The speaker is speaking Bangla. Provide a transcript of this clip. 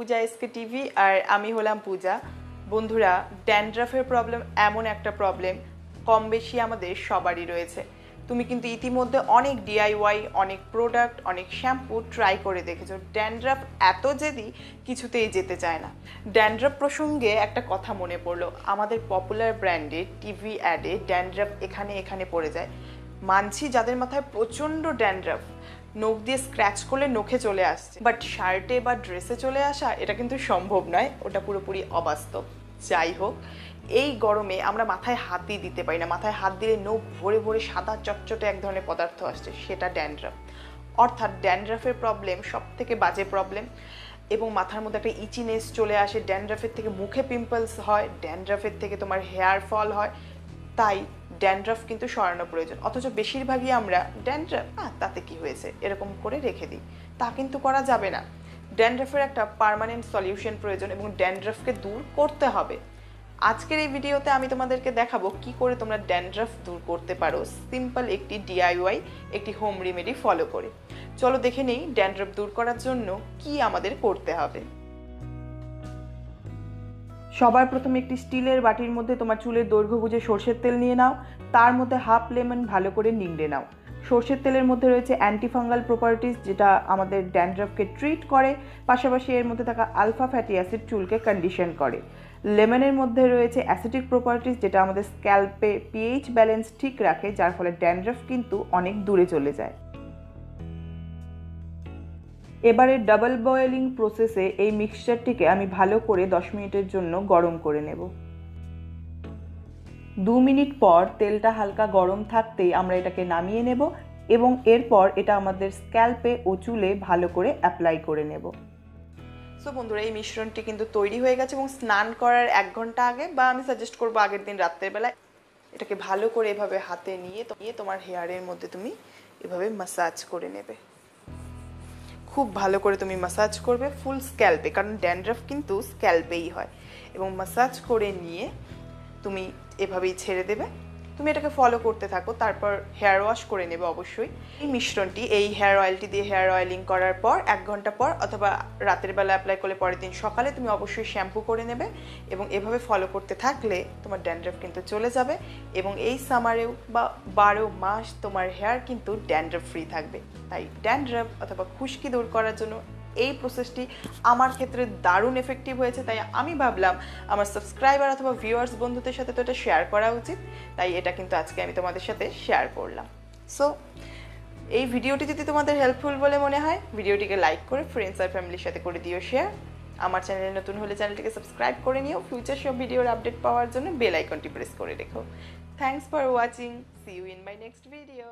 পূজা এসকে টিভি আর আমি হলাম পূজা। বন্ধুরা, ড্যান্ড্রাফের প্রবলেম এমন একটা প্রবলেম কম বেশি আমাদের সবারই রয়েছে। তুমি কিন্তু ইতিমধ্যে অনেক ডিআইওয়াই, অনেক প্রোডাক্ট, অনেক শ্যাম্পু ট্রাই করে দেখেছো। ড্যান্ড্রাফ এত জেদি কিছুতেই যেতে চায় না। ড্যান্ড্রাফ প্রসঙ্গে একটা কথা মনে পড়লো, আমাদের পপুলার ব্র্যান্ডের টিভি অ্যাডে ড্যান্ড্রাফ এখানে এখানে পড়ে যায়। মানছি যাদের মাথায় প্রচণ্ড ড্যান্ড্রাফ, নখ দিয়ে স্ক্র্যাচ করলে নখে চলে আসছে, বাট শার্টে বা ড্রেসে চলে আসা এটা কিন্তু সম্ভব নয়, ওটা পুরোপুরি অবাস্তব। যাই হোক, এই গরমে আমরা মাথায় হাতই দিতে পারি না। মাথায় হাত দিলে নখ ভরে ভরে সাদা চটচটে এক ধরনের পদার্থ আসছে, সেটা ড্যান্ড্রাফ। অর্থাৎ ড্যান্ড্রাফের প্রবলেম সব থেকে বাজে প্রবলেম, এবং মাথার মধ্যে একটা ইচিনেস চলে আসে। ড্যান্ড্রাফের থেকে মুখে পিম্পলস হয়, ড্যান্ড্রাফের থেকে তোমার হেয়ার ফল হয়। তাই ড্যান্ড্রাফ কিন্তু সরানো প্রয়োজন। অথচ বেশিরভাগই আমরা ড্যান্ড্রাফ তাতে কি হয়েছে এরকম করে রেখে দিই। তা কিন্তু করা যাবে না। ড্যান্ড্রাফের একটা পার্মানেন্ট সলিউশন প্রয়োজন এবং ড্যান্ড্রাফকে দূর করতে হবে। আজকের এই ভিডিওতে আমি তোমাদেরকে দেখাবো কি করে তোমরা ড্যান্ড্রাফ দূর করতে পারো সিম্পল একটি ডিআইওয়াই, একটি হোম রেমেডি ফলো করে। চলো দেখে নেই ড্যান্ড্রাফ দূর করার জন্য কি আমাদের করতে হবে। সবার প্রথমে একটি স্টিলের বাটির মধ্যে তোমার চুলের দৈর্ঘ্য বুঝে সর্ষের তেল নিয়ে নাও। তার মধ্যে হাফ লেমন ভালো করে নিংড়ে নাও। সর্ষের তেলের মধ্যে রয়েছে অ্যান্টিফাঙ্গাল প্রপার্টিস, যেটা আমাদের ড্যান্ড্রাফকে ট্রিট করে। পাশাপাশি এর মধ্যে থাকা আলফা ফ্যাটি অ্যাসিড চুলকে কন্ডিশন করে। লেমনের মধ্যে রয়েছে অ্যাসিডিক প্রপার্টিস, যেটা আমাদের স্ক্যাল্পে পিএইচ ব্যালেন্স ঠিক রাখে, যার ফলে ড্যান্ড্রাফ কিন্তু অনেক দূরে চলে যায়। এবারে ডাবল বয়েলিং প্রসেসে এই মিক্সচারটিকে আমি ভালো করে 10 মিনিটের জন্য গরম করে নেব। 2 মিনিট পর তেলটা হালকা গরম থাকতেই আমরা এটাকে নামিয়ে নেব এবং এরপর এটা আমাদের স্ক্যাল্পে ও চুলে ভালো করে অ্যাপ্লাই করে নেব। সো বন্ধুরা, এই মিশ্রণটি কিন্তু তৈরি হয়ে গেছে এবং স্নান করার 1 ঘন্টা আগে, বা আমি সাজেস্ট করবো আগের দিন রাত্রের বেলায়, এটাকে ভালো করে এভাবে হাতে নিয়ে তোমার হেয়ারের মধ্যে তুমি এভাবে ম্যাসাজ করে নেবে। খুব ভালো করে তুমি ম্যাসাজ করবে ফুল স্ক্যাল্পে, কারণ ড্যান্ড্রাফ কিন্তু স্ক্যাল্পেই হয়। এবং ম্যাসাজ করে নিয়ে তুমি এভাবেই ছেড়ে দেবে। তুমি এটাকে ফলো করতে থাকো, তারপর হেয়ার ওয়াশ করে নেবে অবশ্যই। এই মিশ্রণটি, এই হেয়ার অয়েলটি দিয়ে হেয়ার অয়েলিং করার পর 1 ঘন্টা পর অথবা রাতের বেলা অ্যাপ্লাই করলে পরের দিন সকালে তুমি অবশ্যই শ্যাম্পু করে নেবে। এবং এভাবে ফলো করতে থাকলে তোমার ড্যান্ড্রাফ কিন্তু চলে যাবে এবং এই সামারেও বা 12 মাস তোমার হেয়ার কিন্তু ড্যান্ড্রাফ ফ্রি থাকবে। তাই ড্যান্ড্রাফ অথবা খুশকি দূর করার জন্য এই প্রসেসটি আমার ক্ষেত্রে দারুণ এফেক্টিভ হয়েছে। তাই আমি ভাবলাম আমার সাবস্ক্রাইবার অথবা ভিউয়ার্স বন্ধুদের সাথে তো এটা শেয়ার করা উচিত। তাই এটা কিন্তু আজকে আমি তোমাদের সাথে শেয়ার করলাম। সো এই ভিডিওটি যদি তোমাদের হেল্পফুল বলে মনে হয়, ভিডিওটিকে লাইক করে ফ্রেন্ডস আর ফ্যামিলির সাথে করে দিও শেয়ার। আমার চ্যানেলে নতুন হলে চ্যানেলটিকে সাবস্ক্রাইব করে নিও। ফিউচার সব ভিডিওর আপডেট পাওয়ার জন্য বেল আইকনটি প্রেস করে রেখো। Thanks for watching. See you in my next video.